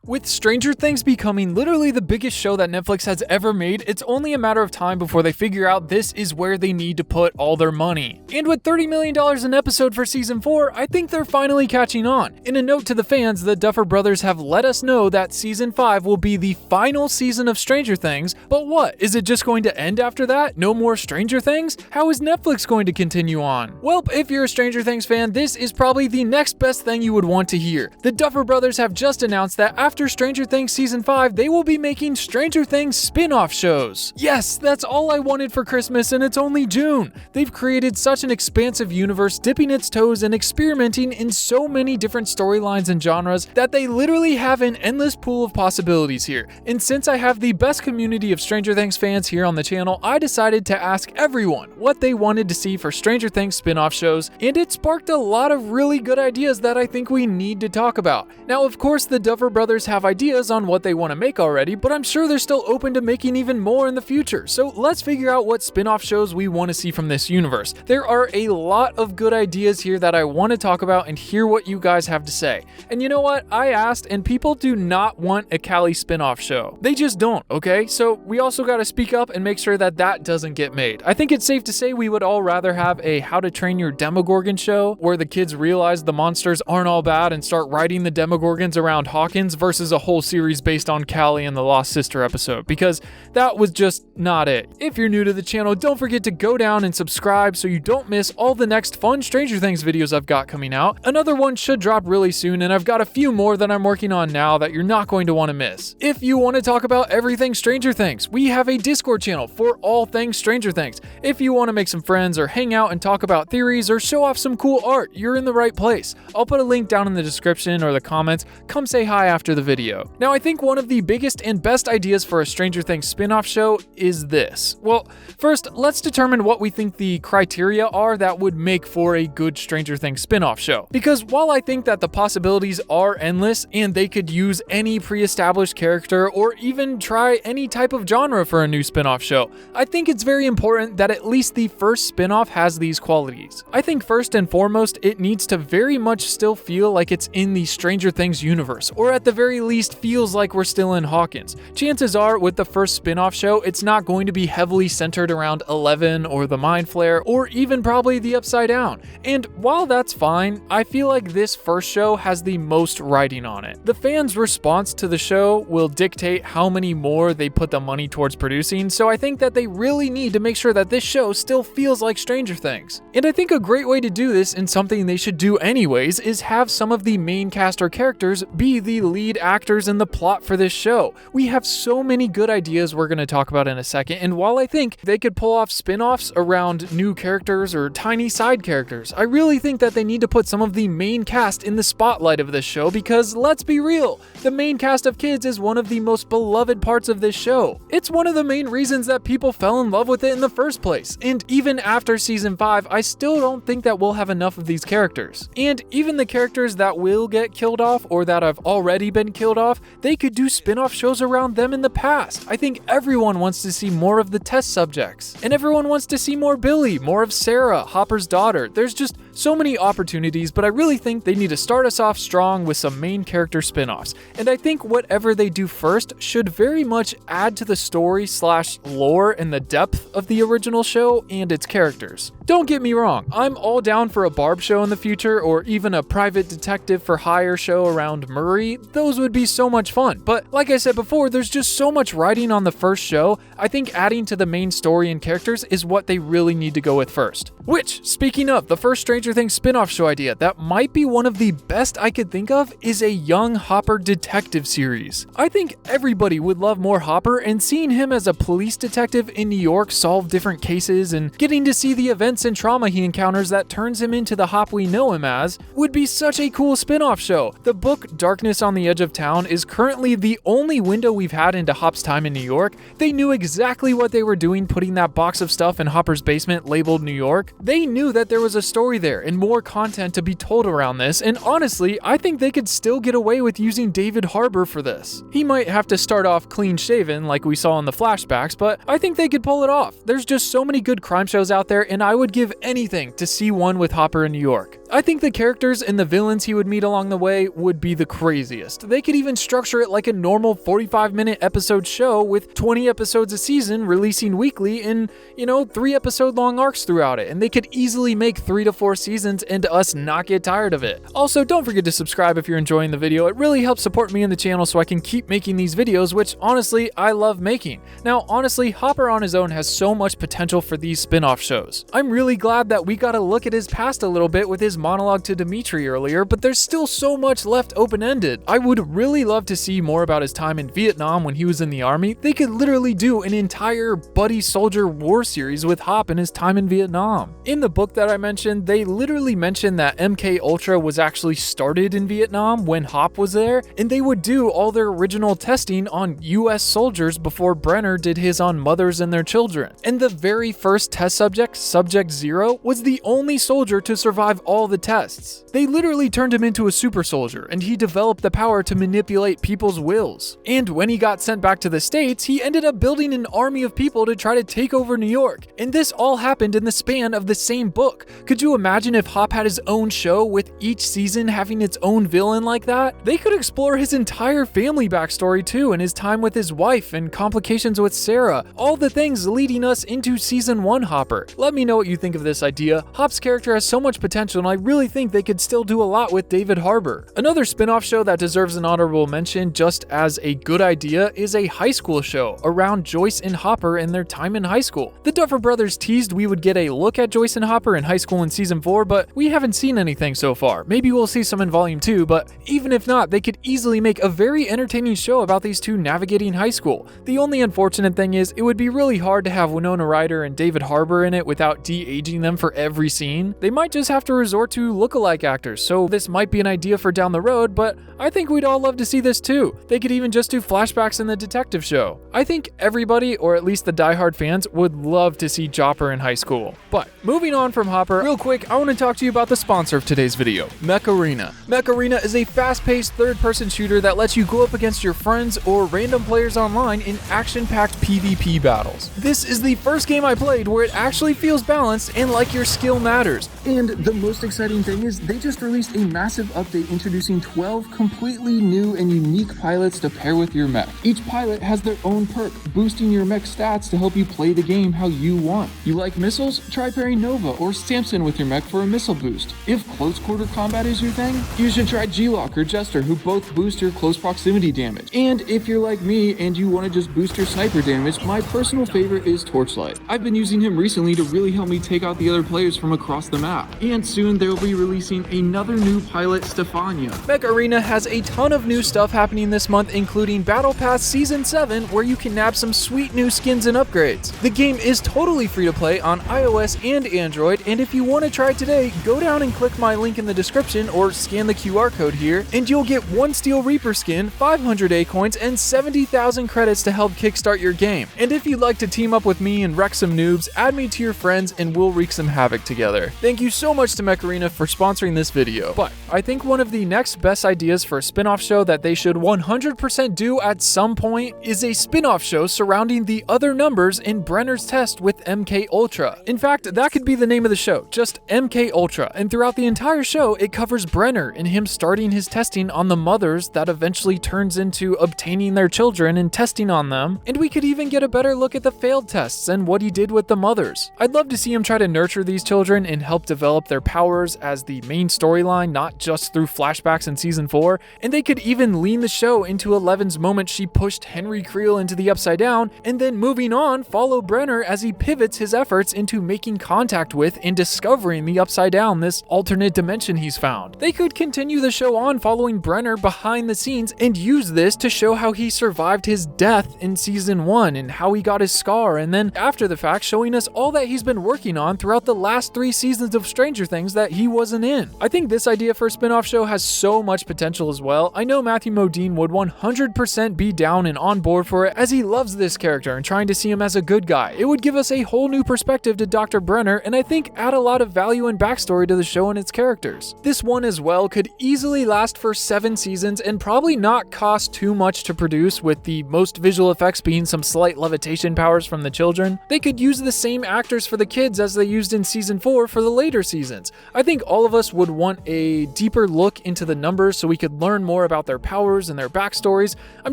With Stranger Things becoming literally the biggest show that Netflix has ever made, it's only a matter of time before they figure out this is where they need to put all their money. And with $30 million an episode for season 4, I think they're finally catching on. In a note to the fans, the Duffer brothers have let us know that season 5 will be the final season of Stranger Things, but what? Is it just going to end after that? No more Stranger Things? How is Netflix going to continue on? Well, if you're a Stranger Things fan, this is probably the next best thing you would want to hear. The Duffer brothers have just announced that after Stranger Things Season 5, they will be making Stranger Things spin-off shows. Yes, that's all I wanted for Christmas, and it's only June. They've created such an expansive universe, dipping its toes and experimenting in so many different storylines and genres that they literally have an endless pool of possibilities here. And since I have the best community of Stranger Things fans here on the channel, I decided to ask everyone what they wanted to see for Stranger Things spin-off shows, and it sparked a lot of really good ideas that I think we need to talk about. Now, of course, the Duffer brothers have ideas on what they want to make already, but I'm sure they're still open to making even more in the future. So let's figure out what spin-off shows we want to see from this universe. There are a lot of good ideas here that I want to talk about and hear what you guys have to say. And you know what? I asked, and people do not want a Callie spin-off show. They just don't, okay? So we also got to speak up and make sure that that doesn't get made. I think it's safe to say we would all rather have a How to Train Your Demogorgon show where the kids realize the monsters aren't all bad and start riding the Demogorgons around Hawkins versus a whole series based on Callie and the Lost Sister episode, because that was just not it. If you're new to the channel, don't forget to go down and subscribe so you don't miss all the next fun Stranger Things videos I've got coming out. Another one should drop really soon, and I've got a few more that I'm working on now that you're not going to want to miss. If you want to talk about everything Stranger Things, we have a Discord channel for all things Stranger Things. If you want to make some friends or hang out and talk about theories or show off some cool art, you're in the right place. I'll put a link down in the description or the comments. Come say hi after the video. Now, I think one of the biggest and best ideas for a Stranger Things spin-off show is this. Well, first, let's determine what we think the criteria are that would make for a good Stranger Things spin-off show. Because while I think that the possibilities are endless and they could use any pre-established character or even try any type of genre for a new spin-off show, I think it's very important that at least the first spin-off has these qualities. I think first and foremost, it needs to very much still feel like it's in the Stranger Things universe, or at the very least feels like we're still in Hawkins. Chances are with the first spin-off show, it's not going to be heavily centered around 11 or the Mind Flare or even probably the Upside Down. And while that's fine, I feel like this first show has the most writing on it. The fans' response to the show will dictate how many more they put the money towards producing, so I think that they really need to make sure that this show still feels like Stranger Things. And I think a great way to do this, and something they should do anyways, is have some of the main cast or characters be the lead actors in the plot for this show. We have so many good ideas we're going to talk about in a second, and while I think they could pull off spin-offs around new characters or tiny side characters, I really think that they need to put some of the main cast in the spotlight of this show, because let's be real, the main cast of kids is one of the most beloved parts of this show. It's one of the main reasons that people fell in love with it in the first place, and even after season 5, I still don't think that we'll have enough of these characters. And even the characters that will get killed off or that have already been killed off, they could do spin-off shows around them in the past. I think everyone wants to see more of the test subjects, and everyone wants to see more Billy, more of Sarah, Hopper's daughter. There's just so many opportunities, but I really think they need to start us off strong with some main character spin-offs. And I think whatever they do first should very much add to the story / lore and the depth of the original show and its characters. Don't get me wrong, I'm all down for a Barb show in the future, or even a private detective for hire show around Murray. Those would be so much fun. But like I said before, there's just so much writing on the first show. I think adding to the main story and characters is what they really need to go with first. Which, speaking of, the first Stranger Things spin-off show idea that might be one of the best I could think of is a young Hopper detective series. I think everybody would love more Hopper, and seeing him as a police detective in New York solve different cases and getting to see the events and trauma he encounters that turns him into the Hop we know him as would be such a cool spin-off show. The book Darkness on the Edge of Town is currently the only window we've had into Hop's time in New York. They knew exactly what they were doing putting that box of stuff in Hopper's basement labeled New York. They knew that there was a story there. there and more content to be told around this, and honestly, I think they could still get away with using David Harbour for this. He might have to start off clean-shaven like we saw in the flashbacks, but I think they could pull it off. There's just so many good crime shows out there, and I would give anything to see one with Hopper in New York. I think the characters and the villains he would meet along the way would be the craziest. They could even structure it like a normal 45-minute episode show with 20 episodes a season releasing weekly in, 3-episode-long arcs throughout it, and they could easily make 3 to 4 seasons and us not get tired of it. Also, don't forget to subscribe if you're enjoying the video. It really helps support me and the channel so I can keep making these videos, which honestly, I love making. Now, honestly, Hopper on his own has so much potential for these spin-off shows. I'm really glad that we got to look at his past a little bit with his monologue to Dimitri earlier, but there's still so much left open-ended. I would really love to see more about his time in Vietnam when he was in the army. They could literally do an entire buddy soldier war series with Hop and his time in Vietnam. In the book that I mentioned, they literally mentioned that MK Ultra was actually started in Vietnam when Hop was there, and they would do all their original testing on US soldiers before Brenner did his on mothers and their children. And the very first test subject, Subject 0, was the only soldier to survive all the tests. They literally turned him into a super soldier, and he developed the power to manipulate people's wills. And when he got sent back to the States, he ended up building an army of people to try to take over New York. And this all happened in the span of the same book. Could you imagine if Hop had his own show with each season having its own villain like that? They could explore his entire family backstory too, and his time with his wife and complications with Sarah, all the things leading us into season 1 Hopper. Let me know what you think of this idea. Hop's character has so much potential, and I really think they could still do a lot with David Harbour. Another spin-off show that deserves an honorable mention just as a good idea is a high school show around Joyce and Hopper and their time in high school. The Duffer brothers teased we would get a look at Joyce and Hopper in high school in season 4, but we haven't seen anything so far. Maybe we'll see some in volume 2, but even if not, they could easily make a very entertaining show about these two navigating high school. The only unfortunate thing is it would be really hard to have Winona Ryder and David Harbour in it without de-aging them for every scene. They might just have to resort to lookalike actors, so this might be an idea for down the road, but I think we'd all love to see this too. They could even just do flashbacks in the detective show. I think everybody, or at least the diehard fans, would love to see Jopper in high school. But moving on from Hopper, real quick, I want to talk to you about the sponsor of today's video, Mech Arena. Mech Arena is a fast-paced third-person shooter that lets you go up against your friends or random players online in action-packed PvP battles. This is the first game I played where it actually feels balanced and like your skill matters. And the most exciting thing is they just released a massive update introducing 12 completely new and unique pilots to pair with your mech. Each pilot has their own perk, boosting your mech stats to help you play the game how you want. You like missiles? Try pairing Nova or Samson with your mech for a missile boost. If close quarter combat is your thing, you should try G-Lock or Jester, who both boost your close proximity damage. And if you're like me and you want to just boost your sniper damage, my personal favorite is Torchlight. I've been using him recently to really help me take out the other players from across the map. And soon they'll be releasing another new pilot, Stefania. Mech Arena has a ton of new stuff happening this month, including Battle Pass Season 7, where you can nab some sweet new skins and upgrades. The game is totally free to play on iOS and Android, and if you want to try today, go down and click my link in the description or scan the QR code here, and you'll get 1 Steel Reaper skin, 500 A coins, and 70,000 credits to help kickstart your game. And if you'd like to team up with me and wreck some noobs, add me to your friends and we'll wreak some havoc together. Thank you so much to Mech Arena for sponsoring this video. But I think one of the next best ideas for a spin-off show that they should 100% do at some point is a spin-off show surrounding the other numbers in Brenner's test with MK Ultra. In fact, that could be the name of the show, just MK Ultra, and throughout the entire show it covers Brenner and him starting his testing on the mothers that eventually turns into obtaining their children and testing on them, and we could even get a better look at the failed tests and what he did with the mothers. I'd love to see him try to nurture these children and help develop their powers as the main storyline, not just through flashbacks in season 4, and they could even lean the show into Eleven's moment she pushed Henry Creel into the Upside Down, and then moving on, follow Brenner as he pivots his efforts into making contact with and discovering the Upside Down, this alternate dimension he's found. They could continue the show on following Brenner behind the scenes and use this to show how he survived his death in season 1 and how he got his scar, and then after the fact showing us all that he's been working on throughout the last 3 seasons of Stranger Things that he wasn't in. I think this idea for a spin-off show has so much potential as well. I know Matthew Modine would 100% be down and on board for it, as he loves this character and trying to see him as a good guy. It would give us a whole new perspective to Dr. Brenner, and I think add a lot of value value and backstory to the show and its characters. This one as well could easily last for 7 seasons and probably not cost too much to produce, with the most visual effects being some slight levitation powers from the children. They could use the same actors for the kids as they used in season 4 for the later seasons. I think all of us would want a deeper look into the numbers so we could learn more about their powers and their backstories. I'm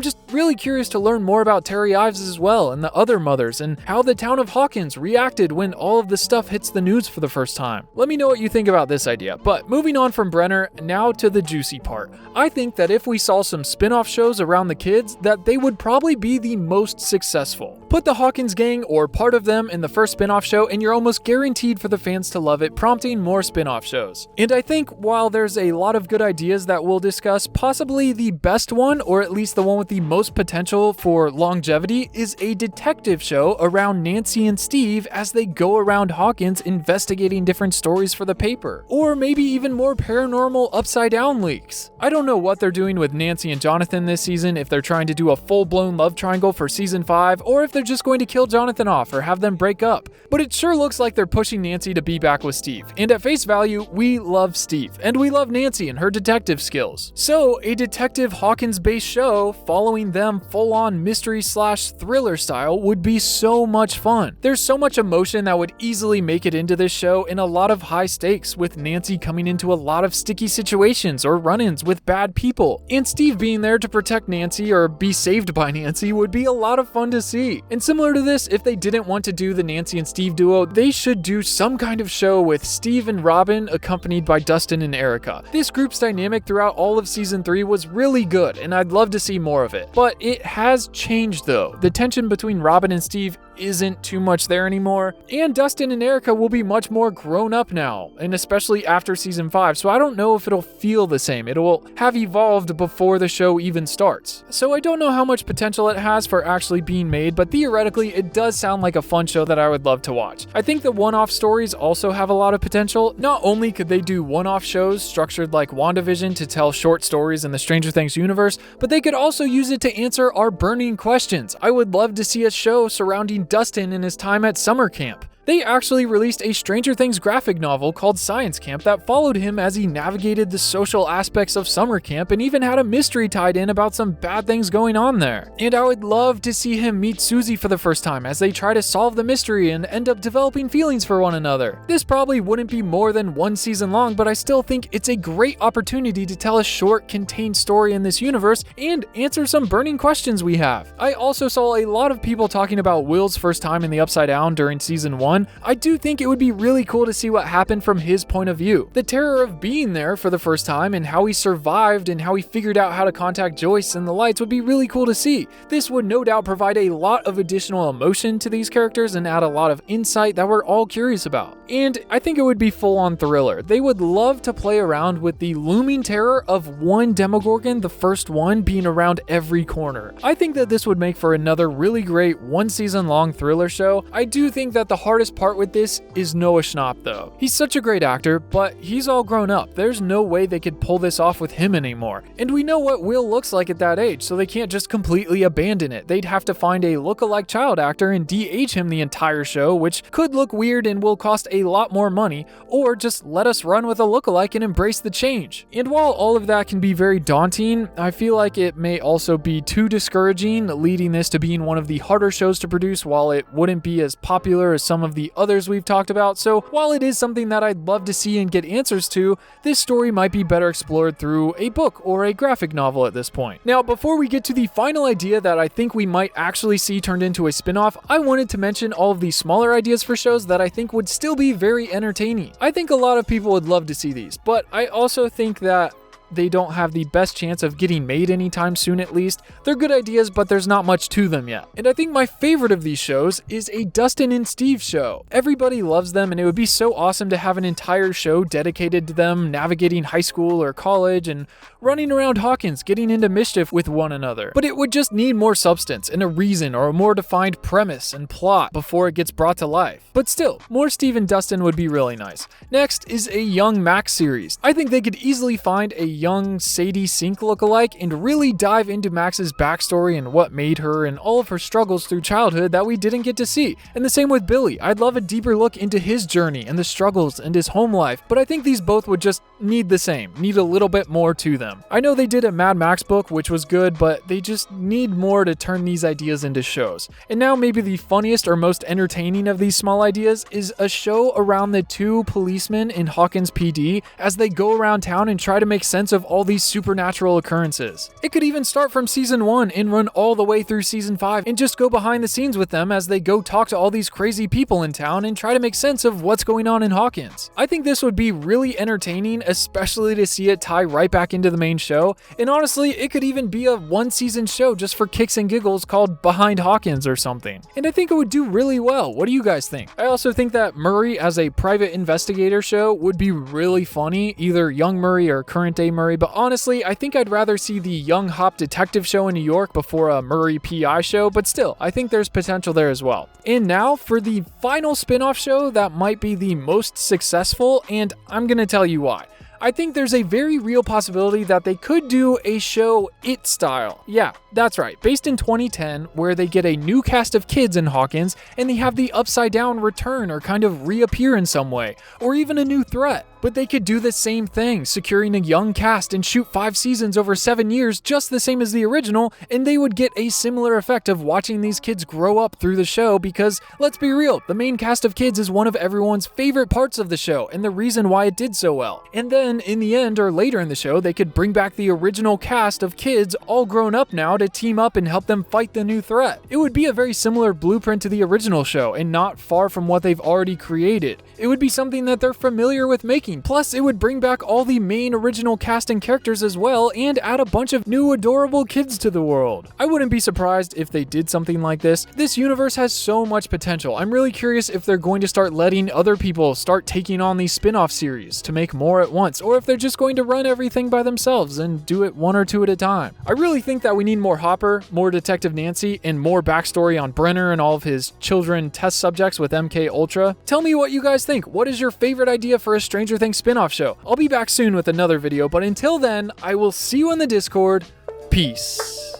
just really curious to learn more about Terry Ives as well, and the other mothers, and how the town of Hawkins reacted when all of this stuff hits the news for the first time. Let me know what you think about this idea. But moving on from Brenner, now to the juicy part. I think that if we saw some spin-off shows around the kids, that they would probably be the most successful. Put the Hawkins gang or part of them in the first spin-off show and you're almost guaranteed for the fans to love it, prompting more spin-off shows. And I think while there's a lot of good ideas that we'll discuss, possibly the best one, or at least the one with the most potential for longevity, is a detective show around Nancy and Steve as they go around Hawkins investigating different stories for the paper. Or maybe even more paranormal upside down leaks. I don't know what they're doing with Nancy and Jonathan this season, if they're trying to do a full-blown love triangle for season 5, or if they're just going to kill Jonathan off or have them break up. But it sure looks like they're pushing Nancy to be back with Steve. And at face value, we love Steve, and we love Nancy and her detective skills. So a detective Hawkins-based show following them full-on mystery/thriller style would be so much fun. There's so much emotion that would easily make it into this show, and a lot of high stakes, with Nancy coming into a lot of sticky situations or run-ins with bad people. And Steve being there to protect Nancy or be saved by Nancy would be a lot of fun to see. And similar to this, if they didn't want to do the Nancy and Steve duo, they should do some kind of show with Steve and Robin accompanied by Dustin and Erica. This group's dynamic throughout all of season 3 was really good, and I'd love to see more of it. But it has changed though. The tension between Robin and Steve isn't too much there anymore, and Dustin and Erica will be much more grown up now, and especially after season 5, so I don't know if it'll feel the same. It will have evolved before the show even starts. So I don't know how much potential it has for actually being made, but theoretically it does sound like a fun show that I would love to watch. I think the one-off stories also have a lot of potential. Not only could they do one-off shows structured like WandaVision to tell short stories in the Stranger Things universe, but they could also use it to answer our burning questions. I would love to see a show surrounding Dustin and his time at summer camp. They actually released a Stranger Things graphic novel called Science Camp that followed him as he navigated the social aspects of summer camp, and even had a mystery tied in about some bad things going on there. And I would love to see him meet Susie for the first time as they try to solve the mystery and end up developing feelings for one another. This probably wouldn't be more than 1 season long, but I still think it's a great opportunity to tell a short, contained story in this universe and answer some burning questions we have. I also saw a lot of people talking about Will's first time in the Upside Down during season 1. I do think it would be really cool to see what happened from his point of view. The terror of being there for the first time and how he survived and how he figured out how to contact Joyce and the lights would be really cool to see. This would no doubt provide a lot of additional emotion to these characters and add a lot of insight that we're all curious about. And I think it would be full-on thriller. They would love to play around with the looming terror of one Demogorgon, the first one, being around every corner. I think that this would make for another really great 1 season long thriller show. I do think that the hardest part with this is Noah Schnapp though. He's such a great actor, but he's all grown up. There's no way they could pull this off with him anymore. And we know what Will looks like at that age, so they can't just completely abandon it. They'd have to find a look-alike child actor and de-age him the entire show, which could look weird and will cost a lot more money, or just let us run with a look-alike and embrace the change. And while all of that can be very daunting, I feel like it may also be too discouraging, leading this to being one of the harder shows to produce while it wouldn't be as popular as some of the others we've talked about. So while it is something that I'd love to see and get answers to, this story might be better explored through a book or a graphic novel at this point. Now, before we get to the final idea that I think we might actually see turned into a spin-off, I wanted to mention all of the smaller ideas for shows that I think would still be very entertaining. I think a lot of people would love to see these, but I also think that they don't have the best chance of getting made anytime soon, at least. They're good ideas, but there's not much to them yet. And I think my favorite of these shows is a Dustin and Steve show. Everybody loves them, and it would be so awesome to have an entire show dedicated to them navigating high school or college and running around Hawkins, getting into mischief with one another. But it would just need more substance and a reason or a more defined premise and plot before it gets brought to life. But still, more Steve and Dustin would be really nice. Next is a Young Max series. I think they could easily find a young Sadie Sink lookalike and really dive into Max's backstory and what made her and all of her struggles through childhood that we didn't get to see. And the same with Billy. I'd love a deeper look into his journey and the struggles and his home life, but I think these both would just need a little bit more to them. I know they did a Mad Max book, which was good, but they just need more to turn these ideas into shows. And now maybe the funniest or most entertaining of these small ideas is a show around the two policemen in Hawkins PD as they go around town and try to make sense of all these supernatural occurrences. It could even start from season 1 and run all the way through season 5 and just go behind the scenes with them as they go talk to all these crazy people in town and try to make sense of what's going on in Hawkins. I think this would be really entertaining, especially to see it tie right back into the main show, and honestly, it could even be a one-season show just for kicks and giggles called Behind Hawkins or something. And I think it would do really well. What do you guys think? I also think that Murray as a private investigator show would be really funny, either young Murray or current day Murray, but honestly, I think I'd rather see the young Hop detective show in New York before a Murray PI show, but still, I think there's potential there as well. And now for the final spin-off show that might be the most successful, and I'm gonna tell you why. I think there's a very real possibility that they could do a show It style. Yeah, that's right, based in 2010, where they get a new cast of kids in Hawkins and they have the Upside Down return or kind of reappear in some way, or even a new threat. But they could do the same thing, securing a young cast and shoot 5 seasons over 7 years just the same as the original, and they would get a similar effect of watching these kids grow up through the show because, let's be real, the main cast of kids is one of everyone's favorite parts of the show and the reason why it did so well. And then, in the end or later in the show, they could bring back the original cast of kids all grown up now to team up and help them fight the new threat. It would be a very similar blueprint to the original show and not far from what they've already created. It would be something that they're familiar with making. Plus, it would bring back all the main original cast and characters as well and add a bunch of new adorable kids to the world. I wouldn't be surprised if they did something like this. This universe has so much potential. I'm really curious if they're going to start letting other people start taking on these spin-off series to make more at once, or if they're just going to run everything by themselves and do it one or two at a time. I really think that we need more Hopper, more Detective Nancy, and more backstory on Brenner and all of his children test subjects with MK Ultra. Tell me what you guys think. What is your favorite idea for a Stranger Things spin-off show? I'll be back soon with another video, but until then, I will see you in the Discord. Peace.